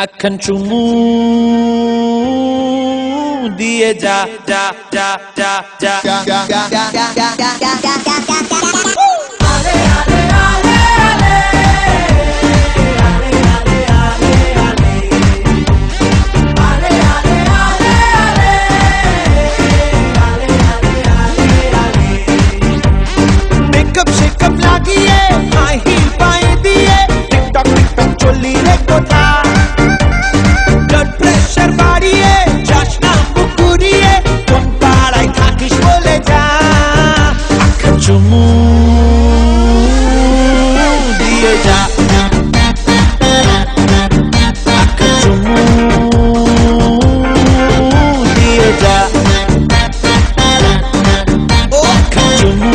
আখান চুমু দিয়ে যা যা যা যা যা মেকআপ শেকআপ লাগিয়ে হাই হিল পায়ে দিয়ে টিকটক টিকটক চলি রে কোথা ব্লাড প্রেশার বাড়িয়ে যাস না পুকুরিয়ে কোন পাড়ায় থাকিস বলে যা আখান চুমু দিয়ে যা আখান চুমু দিয়ে যা ও আখান চুমু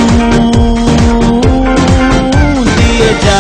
দিয়ে যা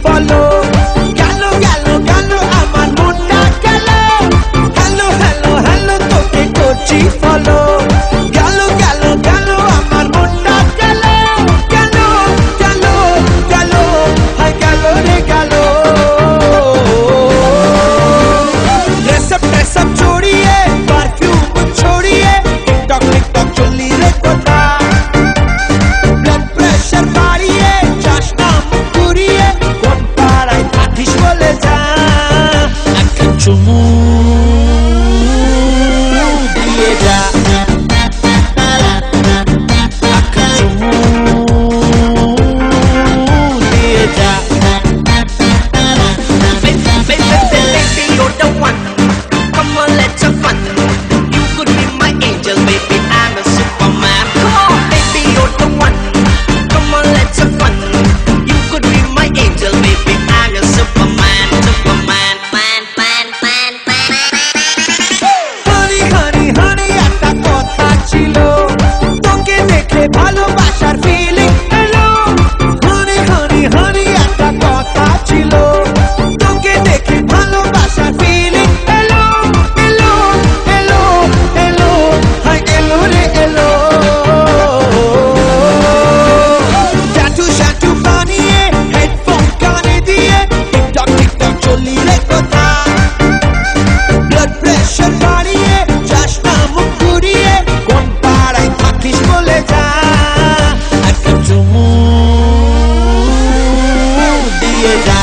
follow galo galo galo amar monna galo hello hello hello toke kochi follow galo galo galo amar monna galo galo galo galo hai galo re galo dress up chodiye perfume chodiye tiktok tiktok choli re kotha blood pressure badiye chashna mukuriye চুমু দিয়ে যা আখান চুমু দিয়ে যা Baby, you're the one. Come on, let's have fun. You could be my angel, baby. I'm a Superman. Come on, baby, you're the one. Come on, let's have fun. You could be my angel, baby. I'm a Superman, Superman, man, man, man, man. Honey, honey, honey, একটা কথা ছিল তোকে দেখে ভালোবাসার feeling এলো honey, honey, honey, একটা কথা ছিল তোকে দেখে ভালোবাসার ফিলিং এলো এলো এলো এলো হাই এলো রে এলো ট্যাটু শ্যাটু বানিয়ে হেডফোন কানে দিয়ে টিকটক টিকটক চলি রে কোথা ব্লাড প্রেশার বাড়িয়ে যাস না মুখ ঘুরিয়ে কোন পাড়ায় থাকিস বলে যা আখান চুমু দিয়ে যা